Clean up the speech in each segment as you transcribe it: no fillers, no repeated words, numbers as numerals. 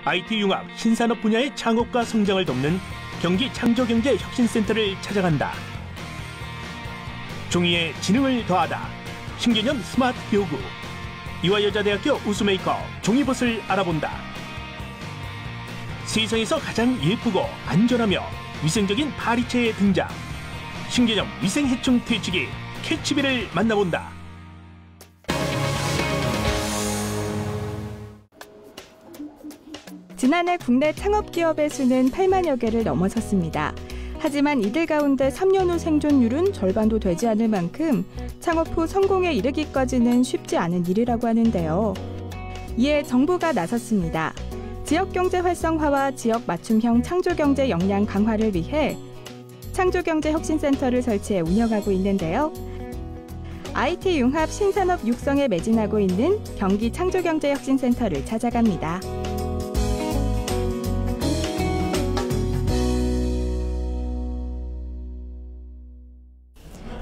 IT 융합 신산업 분야의 창업과 성장을 돕는 경기 창조경제혁신센터를 찾아간다. 종이에 지능을 더하다. 신개념 스마트 교구. 이화여자대학교 우수메이커 종이봇을 알아본다. 세상에서 가장 예쁘고 안전하며 위생적인 파리채의 등장. 신개념 위생해충 퇴치기 캐치비를 만나본다. 지난해 국내 창업기업의 수는 8만여 개를 넘어섰습니다. 하지만 이들 가운데 3년 후 생존율은 절반도 되지 않을 만큼 창업 후 성공에 이르기까지는 쉽지 않은 일이라고 하는데요. 이에 정부가 나섰습니다. 지역경제 활성화와 지역 맞춤형 창조경제 역량 강화를 위해 창조경제혁신센터를 설치해 운영하고 있는데요. IT 융합 신산업 육성에 매진하고 있는 경기 창조경제혁신센터를 찾아갑니다.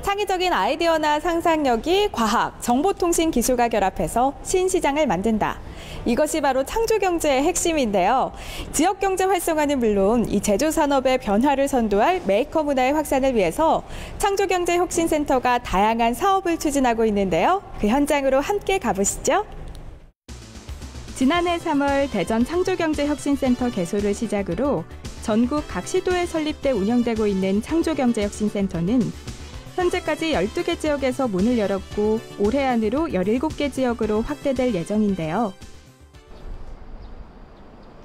창의적인 아이디어나 상상력이 과학, 정보통신 기술과 결합해서 신시장을 만든다. 이것이 바로 창조경제의 핵심인데요. 지역경제 활성화는 물론 이 제조산업의 변화를 선도할 메이커 문화의 확산을 위해서 창조경제혁신센터가 다양한 사업을 추진하고 있는데요. 그 현장으로 함께 가보시죠. 지난해 3월 대전 창조경제혁신센터 개소를 시작으로 전국 각 시도에 설립돼 운영되고 있는 창조경제혁신센터는 현재까지 12개 지역에서 문을 열었고 올해 안으로 17개 지역으로 확대될 예정인데요.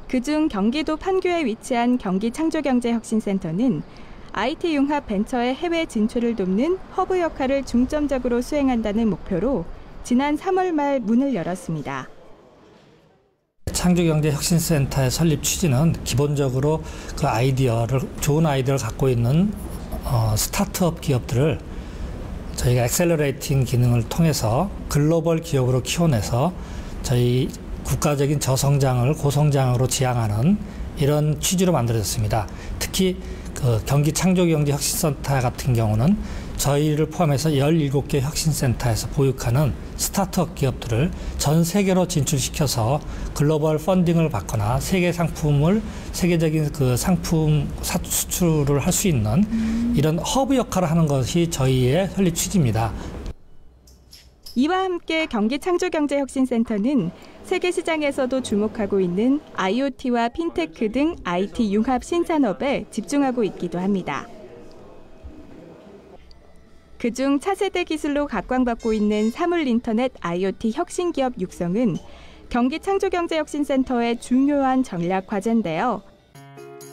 그중 경기도 판교에 위치한 경기창조경제혁신센터는 IT 융합 벤처의 해외 진출을 돕는 허브 역할을 중점적으로 수행한다는 목표로 지난 3월 말 문을 열었습니다. 창조경제혁신센터의 설립 취지는 기본적으로 좋은 아이디어를 갖고 있는 스타트업 기업들을 저희가 엑셀러레이팅 기능을 통해서 글로벌 기업으로 키워내서 저희 국가적인 저성장을 고성장으로 지향하는 이런 취지로 만들어졌습니다. 특히 경기 창조경제혁신센터 같은 경우는 저희를 포함해서 17개 혁신센터에서 보육하는 스타트업 기업들을 전 세계로 진출시켜서 글로벌 펀딩을 받거나 세계적인 상품 수출을 할 수 있는 이런 허브 역할을 하는 것이 저희의 설립 취지입니다. 이와 함께 경기창조경제혁신센터는 세계 시장에서도 주목하고 있는 IoT와 핀테크 등 IT 융합 신산업에 집중하고 있기도 합니다. 그중 차세대 기술로 각광받고 있는 사물인터넷 IoT 혁신기업 육성은 경기창조경제혁신센터의 중요한 전략 과제인데요.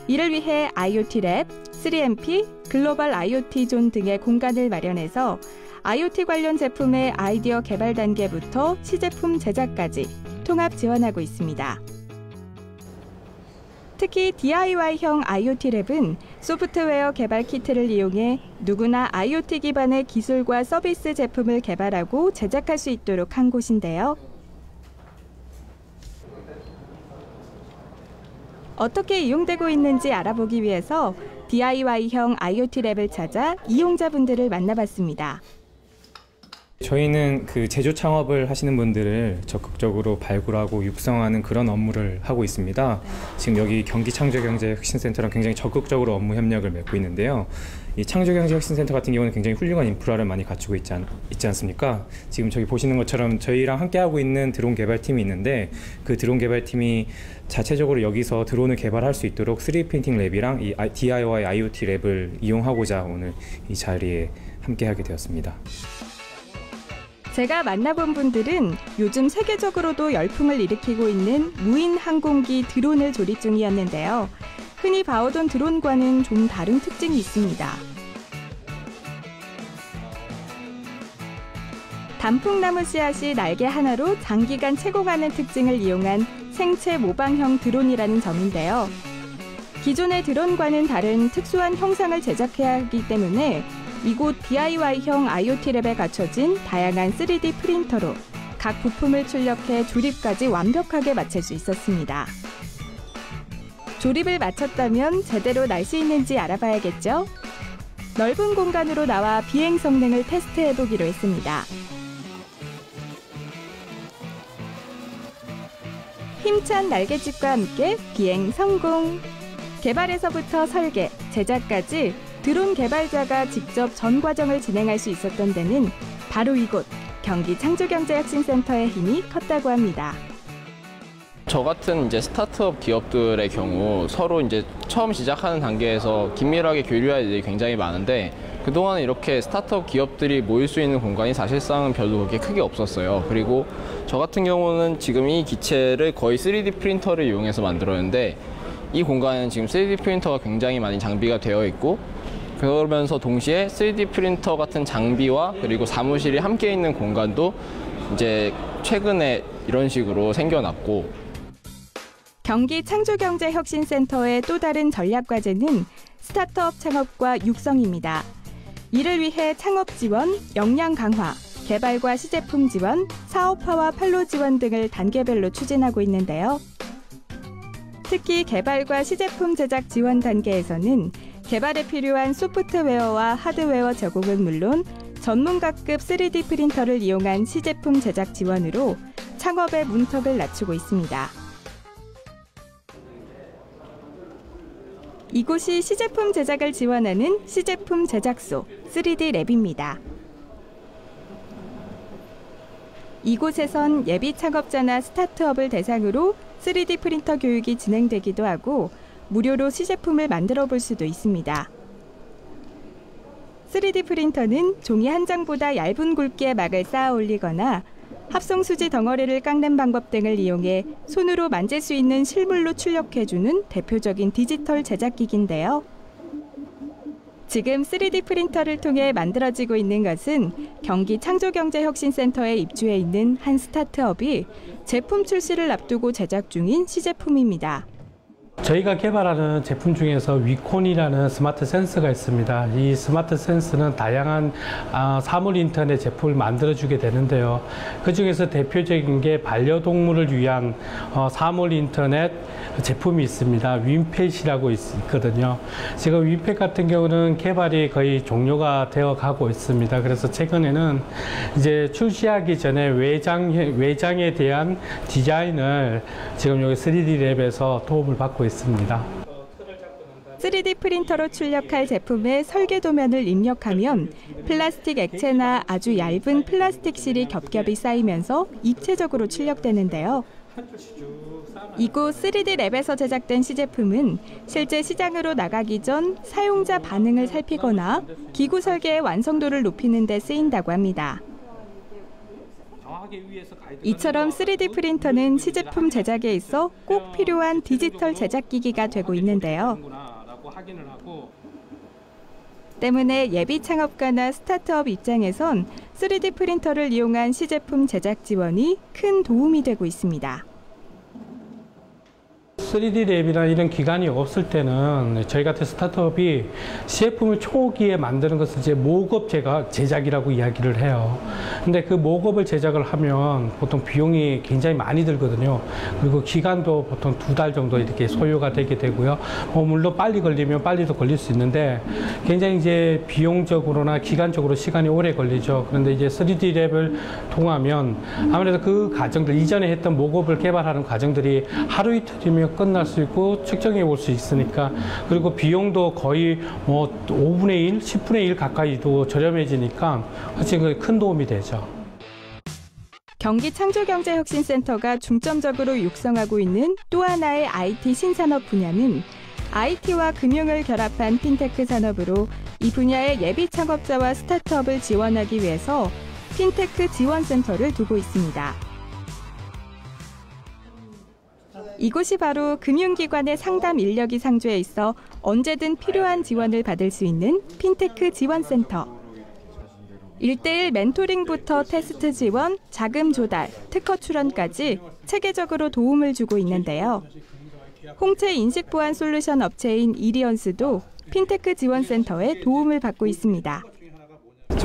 이를 위해 IoT 랩, 3MP, 글로벌 IoT 존 등의 공간을 마련해서 IoT 관련 제품의 아이디어 개발 단계부터 시제품 제작까지 통합 지원하고 있습니다. 특히 DIY형 IoT 랩은 소프트웨어 개발 키트를 이용해 누구나 IoT 기반의 기술과 서비스 제품을 개발하고 제작할 수 있도록 한 곳인데요. 어떻게 이용되고 있는지 알아보기 위해서 DIY형 IoT 랩을 찾아 이용자분들을 만나봤습니다. 저희는 제조 창업을 하시는 분들을 적극적으로 발굴하고 육성하는 그런 업무를 하고 있습니다. 지금 여기 경기창조경제혁신센터랑 굉장히 적극적으로 업무 협력을 맺고 있는데요. 이 창조경제혁신센터 같은 경우는 굉장히 훌륭한 인프라를 많이 갖추고 있지 않습니까? 지금 저기 보시는 것처럼 저희랑 함께하고 있는 드론 개발팀이 있는데 그 드론 개발팀이 자체적으로 여기서 드론을 개발할 수 있도록 3D 프린팅 랩이랑 이 DIY IoT 랩을 이용하고자 오늘 이 자리에 함께하게 되었습니다. 제가 만나본 분들은 요즘 세계적으로도 열풍을 일으키고 있는 무인 항공기 드론을 조립 중이었는데요. 흔히 봐오던 드론과는 좀 다른 특징이 있습니다. 단풍나무 씨앗이 날개 하나로 장기간 채공하는 특징을 이용한 생체 모방형 드론이라는 점인데요. 기존의 드론과는 다른 특수한 형상을 제작해야 하기 때문에 이곳 DIY형 IoT 랩에 갖춰진 다양한 3D 프린터로 각 부품을 출력해 조립까지 완벽하게 마칠 수 있었습니다. 조립을 마쳤다면 제대로 날 수 있는지 알아봐야겠죠? 넓은 공간으로 나와 비행 성능을 테스트해보기로 했습니다. 힘찬 날갯짓과 함께 비행 성공! 개발에서부터 설계, 제작까지 드론 개발자가 직접 전 과정을 진행할 수 있었던 데는 바로 이곳 경기 창조경제혁신센터의 힘이 컸다고 합니다. 저 같은 이제 스타트업 기업들의 경우 서로 이제 처음 시작하는 단계에서 긴밀하게 교류할 일이 굉장히 많은데 그동안 이렇게 스타트업 기업들이 모일 수 있는 공간이 사실상 별로 그렇게 크게 없었어요. 그리고 저 같은 경우는 지금 이 기체를 거의 3D 프린터를 이용해서 만들었는데 이 공간은 지금 3D 프린터가 굉장히 많이 장비가 되어 있고 그러면서 동시에 3D 프린터 같은 장비와 그리고 사무실이 함께 있는 공간도 이제 최근에 이런 식으로 생겨났고 경기 창조경제혁신센터의 또 다른 전략 과제는 스타트업 창업과 육성입니다. 이를 위해 창업 지원, 역량 강화, 개발과 시제품 지원, 사업화와 판로 지원 등을 단계별로 추진하고 있는데요. 특히 개발과 시제품 제작 지원 단계에서는 개발에 필요한 소프트웨어와 하드웨어 제공은 물론 전문가급 3D 프린터를 이용한 시제품 제작 지원으로 창업의 문턱을 낮추고 있습니다. 이곳이 시제품 제작을 지원하는 시제품 제작소 3D랩입니다. 이곳에선 예비 창업자나 스타트업을 대상으로 3D 프린터 교육이 진행되기도 하고 무료로 시제품을 만들어 볼 수도 있습니다. 3D 프린터는 종이 한 장보다 얇은 굵기의 막을 쌓아 올리거나 합성수지 덩어리를 깎는 방법 등을 이용해 손으로 만질 수 있는 실물로 출력해주는 대표적인 디지털 제작기기인데요. 지금 3D 프린터를 통해 만들어지고 있는 것은 경기 창조경제혁신센터에 입주해 있는 한 스타트업이 제품 출시를 앞두고 제작 중인 시제품입니다. 저희가 개발하는 제품 중에서 위콘이라는 스마트 센서가 있습니다. 이 스마트 센서는 다양한 사물 인터넷 제품을 만들어주게 되는데요. 그 중에서 대표적인 게 반려동물을 위한 사물 인터넷 제품이 있습니다. 윈펫이라고 있거든요. 지금 윈펫 같은 경우는 개발이 거의 종료가 되어 가고 있습니다. 그래서 최근에는 이제 출시하기 전에 외장에 대한 디자인을 지금 여기 3D랩에서 도움을 받고 있습니다. 3D 프린터로 출력할 제품의 설계 도면을 입력하면 플라스틱 액체나 아주 얇은 플라스틱 실이 겹겹이 쌓이면서 입체적으로 출력되는데요. 이곳 3D랩에서 제작된 시제품은 실제 시장으로 나가기 전 사용자 반응을 살피거나 기구 설계의 완성도를 높이는 데 쓰인다고 합니다. 이처럼 3D 프린터는 시제품 제작에 있어 꼭 필요한 디지털 제작기기가 되고 있는데요. 때문에 예비 창업가나 스타트업 입장에선 3D 프린터를 이용한 시제품 제작 지원이 큰 도움이 되고 있습니다. 3D랩이나 이런 기관이 없을 때는 저희 같은 스타트업이 시제품을 초기에 만드는 것을 이제 모급 제작이라고 이야기를 해요. 근데 그 모급을 제작을 하면 보통 비용이 굉장히 많이 들거든요. 그리고 기간도 보통 2달 정도 이렇게 소요가 되게 되고요. 물론 빨리 걸리면 빨리도 걸릴 수 있는데 굉장히 이제 비용적으로나 기간적으로 시간이 오래 걸리죠. 그런데 이제 3D랩을 통하면 아무래도 그 과정들, 이전에 했던 모급을 개발하는 과정들이 하루 이틀이면 끝날 수 있고 측정해 볼 수 있으니까, 그리고 비용도 거의 5분의 1, 10분의 1 가까이도 저렴해지니까 사실 큰 도움이 되죠. 경기 창조경제혁신센터가 중점적으로 육성하고 있는 또 하나의 IT 신산업 분야는 IT와 금융을 결합한 핀테크 산업으로 이 분야의 예비 창업자와 스타트업을 지원하기 위해서 핀테크 지원센터를 두고 있습니다. 이곳이 바로 금융기관의 상담 인력이 상주해 있어 언제든 필요한 지원을 받을 수 있는 핀테크 지원센터. 1:1 멘토링부터 테스트 지원, 자금 조달, 특허 출원까지 체계적으로 도움을 주고 있는데요. 홍채 인식 보안 솔루션 업체인 이리언스도 핀테크 지원센터에 도움을 받고 있습니다.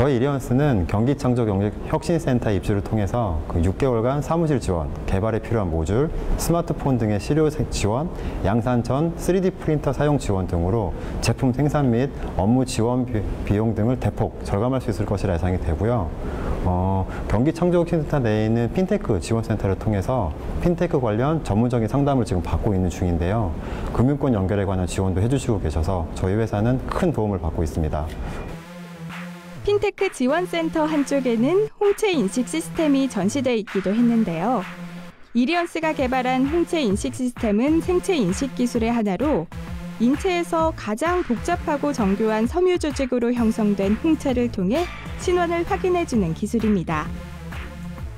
저희 이리언스는 경기창조경제혁신센터 입주를 통해서 6개월간 사무실 지원, 개발에 필요한 모듈, 스마트폰 등의 실효 지원, 양산 전 3D 프린터 사용 지원 등으로 제품 생산 및 업무 지원 비용 등을 대폭 절감할 수 있을 것이라 예상이 되고요. 경기창조혁신센터 내에 있는 핀테크 지원센터를 통해서 핀테크 관련 전문적인 상담을 지금 받고 있는 중인데요. 금융권 연결에 관한 지원도 해주시고 계셔서 저희 회사는 큰 도움을 받고 있습니다. 핀테크 지원센터 한쪽에는 홍채 인식 시스템이 전시돼 있기도 했는데요. 이리언스가 개발한 홍채 인식 시스템은 생체 인식 기술의 하나로 인체에서 가장 복잡하고 정교한 섬유 조직으로 형성된 홍채를 통해 신원을 확인해주는 기술입니다.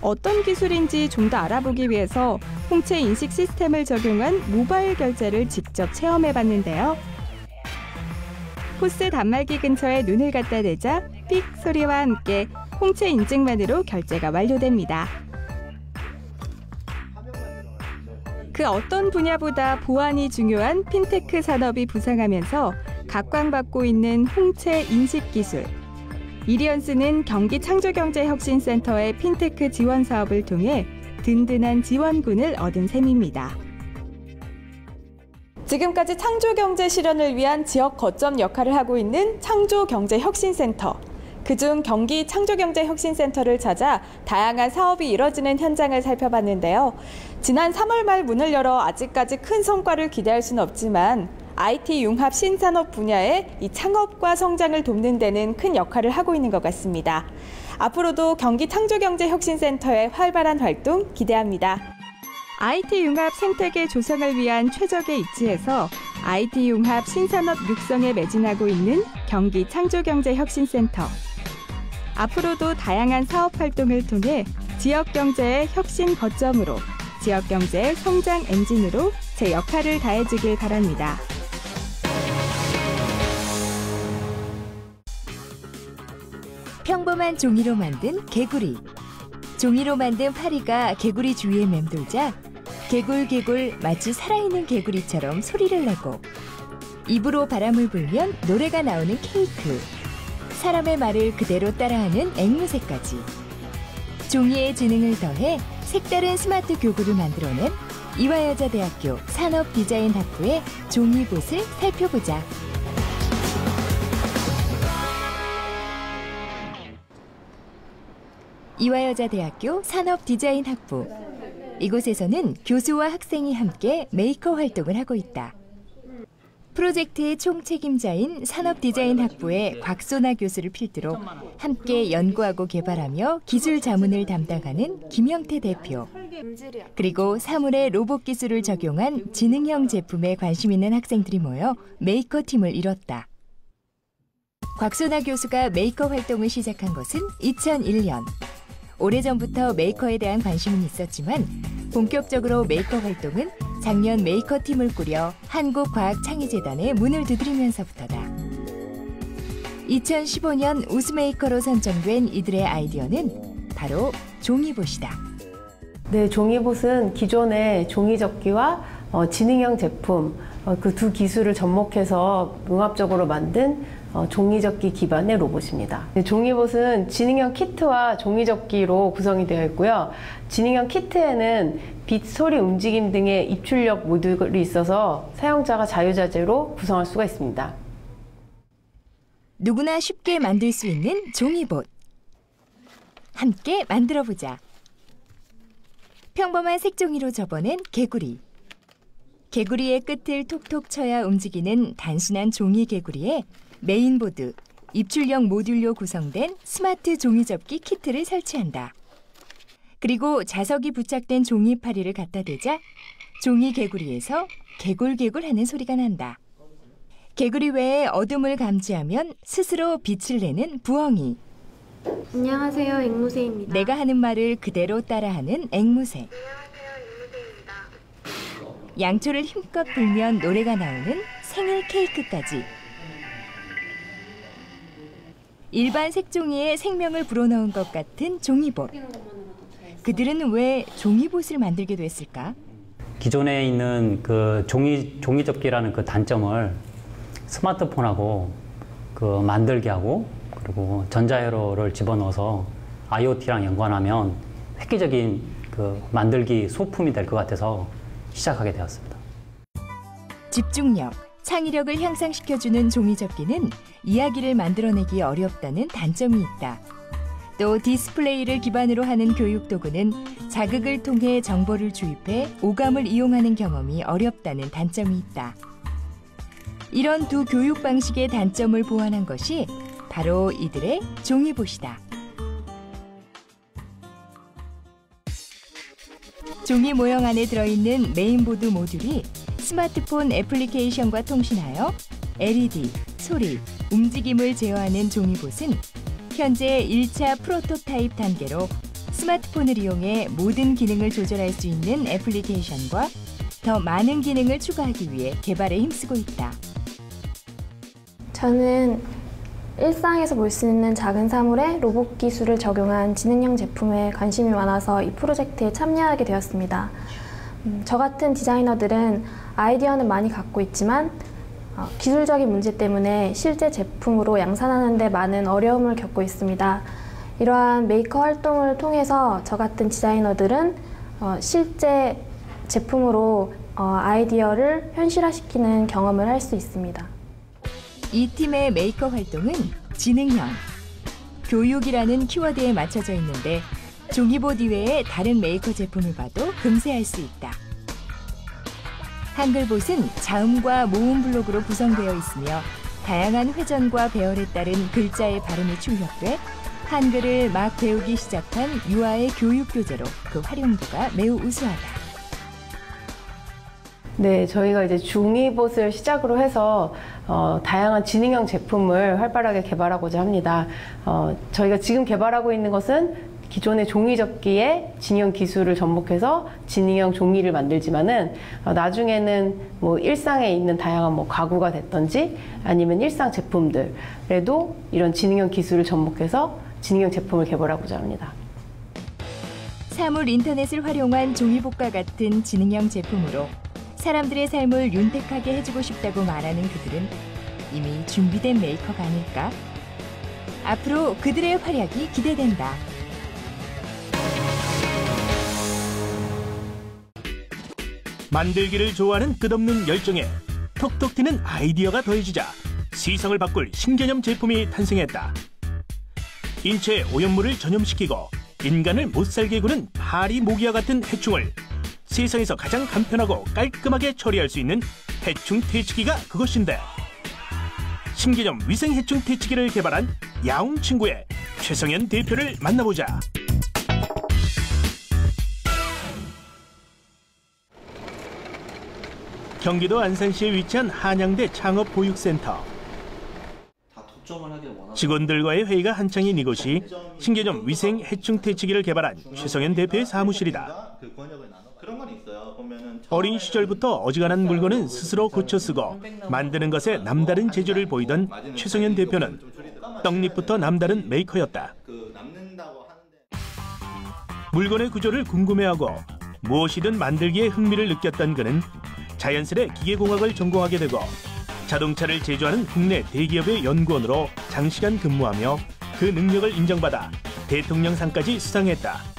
어떤 기술인지 좀 더 알아보기 위해서 홍채 인식 시스템을 적용한 모바일 결제를 직접 체험해봤는데요. 포스 단말기 근처에 눈을 갖다 대자 삑 소리와 함께 홍채 인증만으로 결제가 완료됩니다. 그 어떤 분야보다 보안이 중요한 핀테크 산업이 부상하면서 각광받고 있는 홍채 인식 기술. 이리언스는 경기창조경제혁신센터의 핀테크 지원 사업을 통해 든든한 지원군을 얻은 셈입니다. 지금까지 창조경제 실현을 위한 지역 거점 역할을 하고 있는 창조경제혁신센터. 그중 경기창조경제혁신센터를 찾아 다양한 사업이 이뤄지는 현장을 살펴봤는데요. 지난 3월 말 문을 열어 아직까지 큰 성과를 기대할 수는 없지만 IT 융합 신산업 분야의 이 창업과 성장을 돕는 데는 큰 역할을 하고 있는 것 같습니다. 앞으로도 경기창조경제혁신센터의 활발한 활동 기대합니다. IT 융합 생태계 조성을 위한 최적의 입지에서 IT 융합 신산업 육성에 매진하고 있는 경기창조경제혁신센터. 앞으로도 다양한 사업 활동을 통해 지역 경제의 혁신 거점으로, 지역 경제의 성장 엔진으로 제 역할을 다해주길 바랍니다. 평범한 종이로 만든 개구리. 종이로 만든 파리가 개구리 주위에 맴돌자 개굴개굴 마치 살아있는 개구리처럼 소리를 내고 입으로 바람을 불면 노래가 나오는 케이크. 사람의 말을 그대로 따라하는 앵무새까지. 종이에 지능을 더해 색다른 스마트 교구를 만들어낸 이화여자대학교 산업디자인학부의 종이봇을 살펴보자. 이화여자대학교 산업디자인학부. 이곳에서는 교수와 학생이 함께 메이커 활동을 하고 있다. 프로젝트의 총책임자인 산업디자인학부의 곽소나 교수를 필두로 함께 연구하고 개발하며 기술 자문을 담당하는 김영태 대표. 그리고 사물에 로봇 기술을 적용한 지능형 제품에 관심 있는 학생들이 모여 메이커 팀을 이뤘다. 곽소나 교수가 메이커 활동을 시작한 것은 2001년. 오래전부터 메이커에 대한 관심은 있었지만 본격적으로 메이커 활동은 작년 메이커 팀을 꾸려 한국과학창의재단에 문을 두드리면서부터다. 2015년 우수메이커로 선정된 이들의 아이디어는 바로 종이봇이다. 네, 종이봇은 기존의 종이접기와 지능형 제품, 그 두 기술을 접목해서 융합적으로 만든 종이접기 기반의 로봇입니다. 종이봇은 지능형 키트와 종이접기로 구성이 되어 있고요. 지능형 키트에는 빛, 소리, 움직임 등의 입출력 모듈이 있어서 사용자가 자유자재로 구성할 수가 있습니다. 누구나 쉽게 만들 수 있는 종이봇. 함께 만들어보자. 평범한 색종이로 접어낸 개구리. 개구리의 끝을 톡톡 쳐야 움직이는 단순한 종이 개구리에 메인보드, 입출력 모듈로 구성된 스마트 종이접기 키트를 설치한다. 그리고 자석이 부착된 종이파리를 갖다 대자 종이 개구리에서 개굴개굴하는 소리가 난다. 개구리 외에 어둠을 감지하면 스스로 빛을 내는 부엉이. 안녕하세요, 앵무새입니다. 내가 하는 말을 그대로 따라하는 앵무새. 안녕하세요, 앵무새입니다. 양초를 힘껏 불면 노래가 나오는 생일 케이크까지. 일반 색종이에 생명을 불어넣은 것 같은 종이봇. 그들은 왜 종이봇을 만들게 됐을까? 기존에 있는 그 종이접기라는 그 단점을 스마트폰하고 그 만들게 하고 그리고 전자회로를 집어넣어서 IoT랑 연관하면 획기적인 그 만들기 소품이 될 것 같아서 시작하게 되었습니다. 집중력, 창의력을 향상시켜주는 종이접기는 이야기를 만들어내기 어렵다는 단점이 있다. 또 디스플레이를 기반으로 하는 교육 도구는 자극을 통해 정보를 주입해 오감을 이용하는 경험이 어렵다는 단점이 있다. 이런 두 교육 방식의 단점을 보완한 것이 바로 이들의 종이봇이다. 종이 모형 안에 들어있는 메인보드 모듈이 스마트폰 애플리케이션과 통신하여 LED, 소리, 움직임을 제어하는 종이봇은 현재 1차 프로토타입 단계로 스마트폰을 이용해 모든 기능을 조절할 수 있는 애플리케이션과 더 많은 기능을 추가하기 위해 개발에 힘쓰고 있다. 저는 일상에서 볼 수 있는 작은 사물에 로봇 기술을 적용한 지능형 제품에 관심이 많아서 이 프로젝트에 참여하게 되었습니다. 저 같은 디자이너들은 아이디어는 많이 갖고 있지만 기술적인 문제 때문에 실제 제품으로 양산하는 데 많은 어려움을 겪고 있습니다. 이러한 메이커 활동을 통해서 저 같은 디자이너들은 실제 제품으로 아이디어를 현실화시키는 경험을 할 수 있습니다. 이 팀의 메이커 활동은 지능형, 교육이라는 키워드에 맞춰져 있는데 종이봇 이외의 다른 메이커 제품을 봐도 금세 알 수 있다. 한글봇은 자음과 모음 블록으로 구성되어 있으며 다양한 회전과 배열에 따른 글자의 발음이 출력돼 한글을 막 배우기 시작한 유아의 교육 교재로 그 활용도가 매우 우수하다. 네, 저희가 이제 종이봇을 시작으로 해서 다양한 지능형 제품을 활발하게 개발하고자 합니다. 저희가 지금 개발하고 있는 것은 기존의 종이접기에 지능형 기술을 접목해서 지능형 종이를 만들지만은 나중에는 뭐 일상에 있는 다양한 뭐 가구가 됐든지 아니면 일상 제품들에도 이런 지능형 기술을 접목해서 지능형 제품을 개발하고자 합니다. 사물 인터넷을 활용한 종이봇과 같은 지능형 제품으로 사람들의 삶을 윤택하게 해주고 싶다고 말하는 그들은 이미 준비된 메이커가 아닐까? 앞으로 그들의 활약이 기대된다. 만들기를 좋아하는 끝없는 열정에 톡톡 튀는 아이디어가 더해지자 시성을 바꿀 신개념 제품이 탄생했다. 인체의 오염물을 전염시키고 인간을 못살게 구는 파리 모기와 같은 해충을 세상에서 가장 간편하고 깔끔하게 처리할 수 있는 해충 퇴치기가 그것인데, 신개념 위생 해충 퇴치기를 개발한 야옹친구의 최성현 대표를 만나보자. 경기도 안산시에 위치한 한양대 창업보육센터. 직원들과의 회의가 한창인 이곳이 신개념 위생 해충 퇴치기를 개발한 최성현 대표의 사무실이다. 어린 시절부터 어지간한 물건은 스스로 고쳐 쓰고 만드는 것에 남다른 재주를 보이던 최성현 대표는 떡잎부터 남다른 메이커였다. 물건의 구조를 궁금해하고 무엇이든 만들기에 흥미를 느꼈던 그는 자연스레 기계공학을 전공하게 되고 자동차를 제조하는 국내 대기업의 연구원으로 장시간 근무하며 그 능력을 인정받아 대통령상까지 수상했다.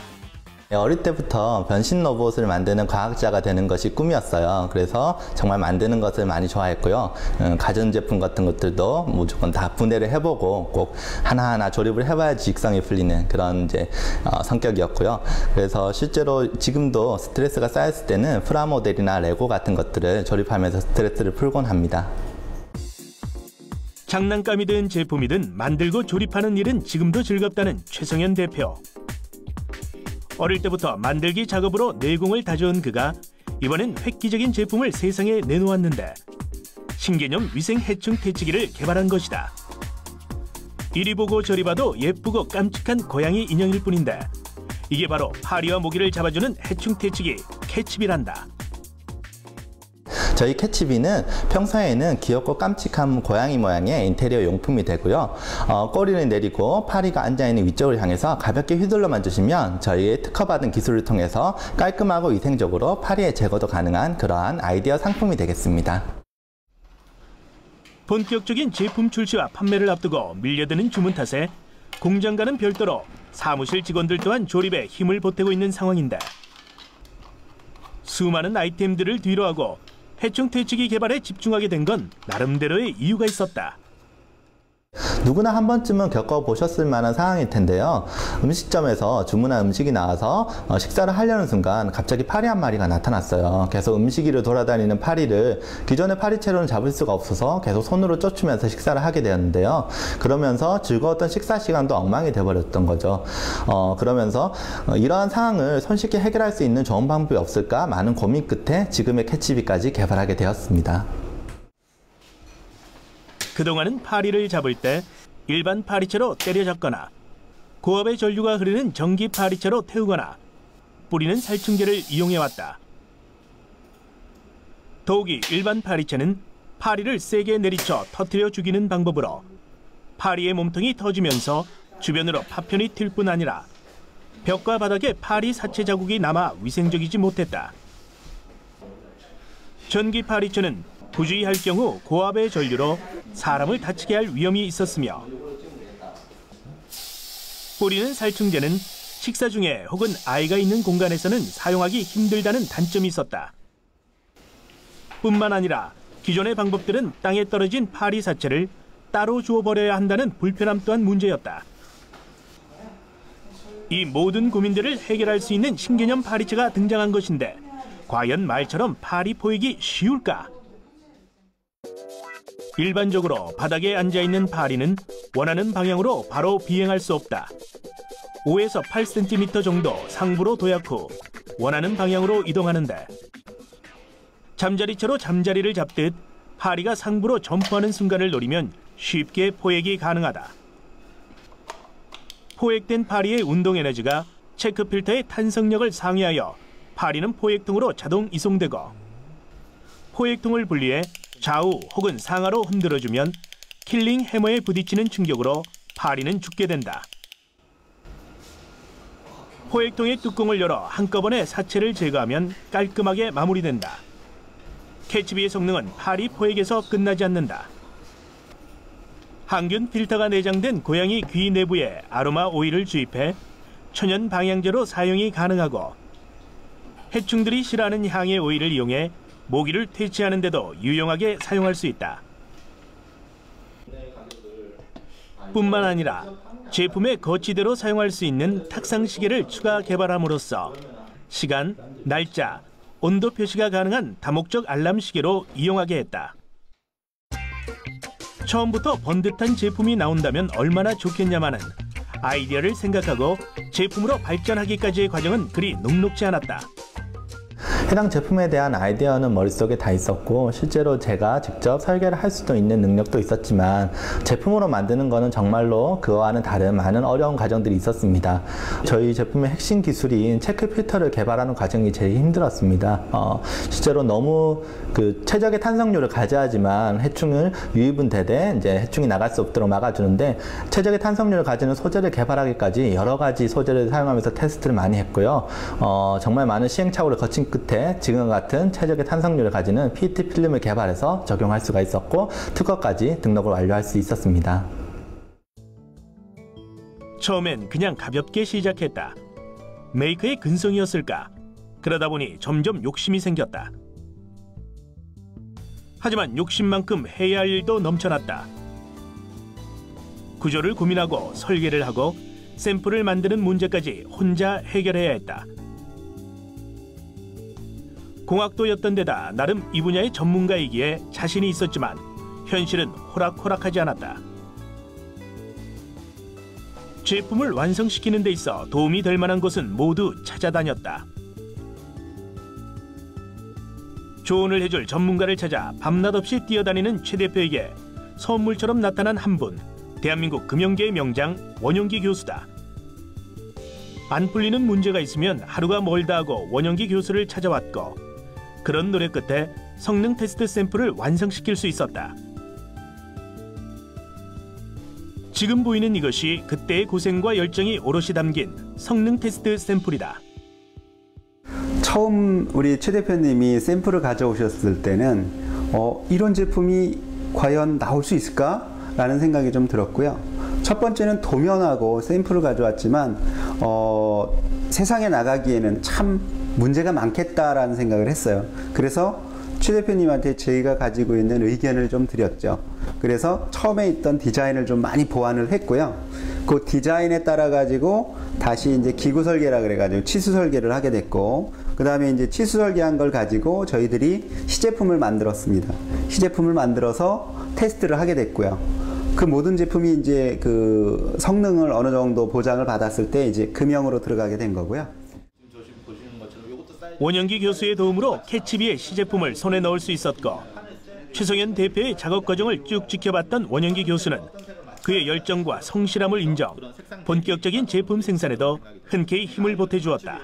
어릴 때부터 변신 로봇을 만드는 과학자가 되는 것이 꿈이었어요. 그래서 정말 만드는 것을 많이 좋아했고요. 가전제품 같은 것들도 무조건 다 분해를 해보고 꼭 하나하나 조립을 해봐야지 직성이 풀리는 그런 성격이었고요. 그래서 실제로 지금도 스트레스가 쌓였을 때는 프라모델이나 레고 같은 것들을 조립하면서 스트레스를 풀곤 합니다. 장난감이든 제품이든 만들고 조립하는 일은 지금도 즐겁다는 최성현 대표. 어릴 때부터 만들기 작업으로 내공을 다져온 그가 이번엔 획기적인 제품을 세상에 내놓았는데 신개념 위생 해충 퇴치기를 개발한 것이다. 이리 보고 저리 봐도 예쁘고 깜찍한 고양이 인형일 뿐인데 이게 바로 파리와 모기를 잡아주는 해충 퇴치기 캐치비란다. 저희 캐치비는 평소에는 귀엽고 깜찍한 고양이 모양의 인테리어 용품이 되고요. 꼬리를 내리고 파리가 앉아있는 위쪽을 향해서 가볍게 휘둘러만 주시면 저희의 특허받은 기술을 통해서 깔끔하고 위생적으로 파리의 제거도 가능한 그러한 아이디어 상품이 되겠습니다. 본격적인 제품 출시와 판매를 앞두고 밀려드는 주문 탓에 공장과는 별도로 사무실 직원들 또한 조립에 힘을 보태고 있는 상황인데, 수많은 아이템들을 뒤로하고 해충 퇴치기 개발에 집중하게 된 건 나름대로의 이유가 있었다. 누구나 한 번쯤은 겪어보셨을 만한 상황일 텐데요. 음식점에서 주문한 음식이 나와서 식사를 하려는 순간 갑자기 파리 한 마리가 나타났어요. 계속 음식 위를 돌아다니는 파리를 기존의 파리채로는 잡을 수가 없어서 계속 손으로 쫓으면서 식사를 하게 되었는데요. 그러면서 즐거웠던 식사 시간도 엉망이 돼버렸던 거죠. 그러면서 이러한 상황을 손쉽게 해결할 수 있는 좋은 방법이 없을까 많은 고민 끝에 지금의 캐치비까지 개발하게 되었습니다. 그동안은 파리를 잡을 때 일반 파리채로 때려잡거나 고압의 전류가 흐르는 전기 파리채로 태우거나 뿌리는 살충제를 이용해왔다. 더욱이 일반 파리채는 파리를 세게 내리쳐 터뜨려 죽이는 방법으로 파리의 몸통이 터지면서 주변으로 파편이 튈 뿐 아니라 벽과 바닥에 파리 사체 자국이 남아 위생적이지 못했다. 전기 파리채는 부주의할 경우 고압의 전류로 사람을 다치게 할 위험이 있었으며, 뿌리는 살충제는 식사 중에 혹은 아이가 있는 공간에서는 사용하기 힘들다는 단점이 있었다. 뿐만 아니라 기존의 방법들은 땅에 떨어진 파리 사체를 따로 주워버려야 한다는 불편함 또한 문제였다. 이 모든 고민들을 해결할 수 있는 신개념 파리채가 등장한 것인데, 과연 말처럼 파리 포획이 쉬울까? 일반적으로 바닥에 앉아있는 파리는 원하는 방향으로 바로 비행할 수 없다. 5에서 8cm 정도 상부로 도약 후 원하는 방향으로 이동하는데, 잠자리채로 잠자리를 잡듯 파리가 상부로 점프하는 순간을 노리면 쉽게 포획이 가능하다. 포획된 파리의 운동 에너지가 체크 필터의 탄성력을 상회하여 파리는 포획통으로 자동 이송되고, 포획통을 분리해 좌우 혹은 상하로 흔들어주면 킬링 해머에 부딪히는 충격으로 파리는 죽게 된다. 포획통의 뚜껑을 열어 한꺼번에 사체를 제거하면 깔끔하게 마무리된다. 캐치비의 성능은 파리 포획에서 끝나지 않는다. 항균 필터가 내장된 고양이 귀 내부에 아로마 오일을 주입해 천연 방향제로 사용이 가능하고, 해충들이 싫어하는 향의 오일을 이용해 모기를 퇴치하는 데도 유용하게 사용할 수 있다. 뿐만 아니라 제품의 거치대로 사용할 수 있는 탁상 시계를 추가 개발함으로써 시간, 날짜, 온도 표시가 가능한 다목적 알람 시계로 이용하게 했다. 처음부터 번듯한 제품이 나온다면 얼마나 좋겠냐마는 아이디어를 생각하고 제품으로 발전하기까지의 과정은 그리 녹록지 않았다. 해당 제품에 대한 아이디어는 머릿속에 다 있었고, 실제로 제가 직접 설계를 할 수도 있는 능력도 있었지만 제품으로 만드는 거는 정말로 그와는 다른 많은 어려운 과정들이 있었습니다. 저희 제품의 핵심 기술인 체크 필터를 개발하는 과정이 제일 힘들었습니다. 실제로 너무 최적의 탄성률을 가져야지만 해충을 유입은 되되 이제 해충이 나갈 수 없도록 막아주는데, 최적의 탄성률을 가지는 소재를 개발하기까지 여러 가지 소재를 사용하면서 테스트를 많이 했고요. 정말 많은 시행착오를 거친 끝에 지금과 같은 최적의 탄성률을 가지는 PET 필름을 개발해서 적용할 수가 있었고, 특허까지 등록을 완료할 수 있었습니다. 처음엔 그냥 가볍게 시작했다. 메이커의 근성이었을까? 그러다 보니 점점 욕심이 생겼다. 하지만 욕심만큼 해야 할 일도 넘쳐났다. 구조를 고민하고 설계를 하고 샘플을 만드는 문제까지 혼자 해결해야 했다. 공학도였던 데다 나름 이 분야의 전문가이기에 자신이 있었지만 현실은 호락호락하지 않았다. 제품을 완성시키는 데 있어 도움이 될 만한 곳은 모두 찾아다녔다. 조언을 해줄 전문가를 찾아 밤낮 없이 뛰어다니는 최 대표에게 선물처럼 나타난 한 분, 대한민국 금융계의 명장 원영기 교수다. 안 풀리는 문제가 있으면 하루가 멀다 하고 원영기 교수를 찾아왔고, 그런 노력 끝에 성능 테스트 샘플을 완성시킬 수 있었다. 지금 보이는 이것이 그때의 고생과 열정이 오롯이 담긴 성능 테스트 샘플이다. 처음 우리 최 대표님이 샘플을 가져오셨을 때는 이런 제품이 과연 나올 수 있을까라는 생각이 좀 들었고요. 첫 번째는 도면하고 샘플을 가져왔지만 세상에 나가기에는 참 문제가 많겠다라는 생각을 했어요. 그래서 최 대표님한테 저희가 가지고 있는 의견을 좀 드렸죠. 그래서 처음에 있던 디자인을 좀 많이 보완을 했고요. 그 디자인에 따라 가지고 다시 이제 기구 설계라 그래가지고 치수 설계를 하게 됐고, 그 다음에 이제 치수 설계한 걸 가지고 저희들이 시제품을 만들었습니다. 시제품을 만들어서 테스트를 하게 됐고요. 그 모든 제품이 이제 그 성능을 어느 정도 보장을 받았을 때 이제 금형으로 들어가게 된 거고요. 원영기 교수의 도움으로 캐치비의 시제품을 손에 넣을 수 있었고, 최성현 대표의 작업 과정을 쭉 지켜봤던 원영기 교수는 그의 열정과 성실함을 인정, 본격적인 제품 생산에도 흔쾌히 힘을 보태주었다.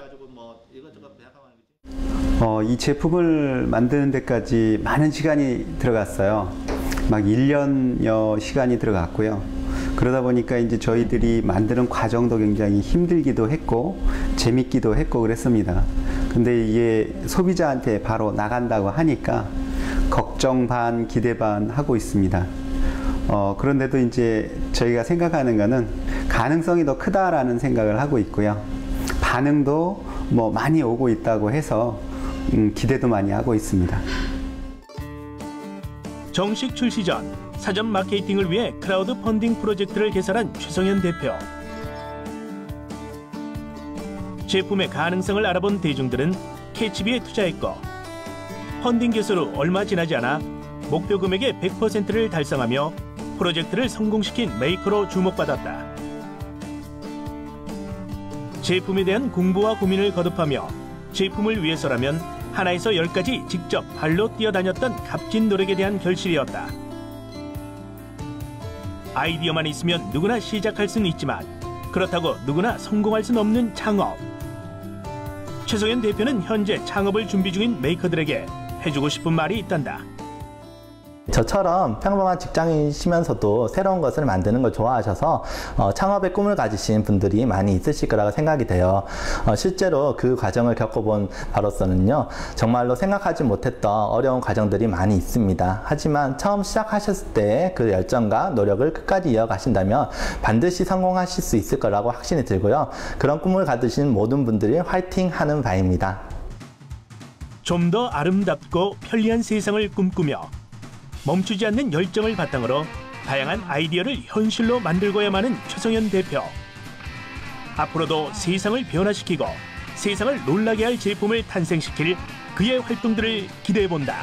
이 제품을 만드는 데까지 많은 시간이 들어갔어요. 막 1년여 시간이 들어갔고요. 그러다 보니까 이제 저희들이 만드는 과정도 굉장히 힘들기도 했고 재밌기도 했고 그랬습니다. 근데 이게 소비자한테 바로 나간다고 하니까 걱정 반 기대 반 하고 있습니다. 그런데도 이제 저희가 생각하는 거는 가능성이 더 크다라는 생각을 하고 있고요. 반응도 뭐 많이 오고 있다고 해서 기대도 많이 하고 있습니다. 정식 출시 전 사전 마케팅을 위해 크라우드 펀딩 프로젝트를 개설한 최성현 대표. 제품의 가능성을 알아본 대중들은 캐치비에 투자했고, 펀딩 개설 후 얼마 지나지 않아 목표 금액의 100%를 달성하며 프로젝트를 성공시킨 메이커로 주목받았다. 제품에 대한 공부와 고민을 거듭하며 제품을 위해서라면 하나에서 10까지 직접 발로 뛰어다녔던 값진 노력에 대한 결실이었다. 아이디어만 있으면 누구나 시작할 수는 있지만 그렇다고 누구나 성공할 수는 없는 창업. 최성현 대표는 현재 창업을 준비 중인 메이커들에게 해주고 싶은 말이 있단다. 저처럼 평범한 직장인이시면서도 새로운 것을 만드는 걸 좋아하셔서 창업의 꿈을 가지신 분들이 많이 있으실 거라고 생각이 돼요. 실제로 그 과정을 겪어본 바로서는요, 정말로 생각하지 못했던 어려운 과정들이 많이 있습니다. 하지만 처음 시작하셨을 때 그 열정과 노력을 끝까지 이어가신다면 반드시 성공하실 수 있을 거라고 확신이 들고요. 그런 꿈을 가지신 모든 분들이 화이팅 하는 바입니다. 좀 더 아름답고 편리한 세상을 꿈꾸며 멈추지 않는 열정을 바탕으로 다양한 아이디어를 현실로 만들고야만 하는 최성현 대표. 앞으로도 세상을 변화시키고 세상을 놀라게 할 제품을 탄생시킬 그의 활동들을 기대해본다.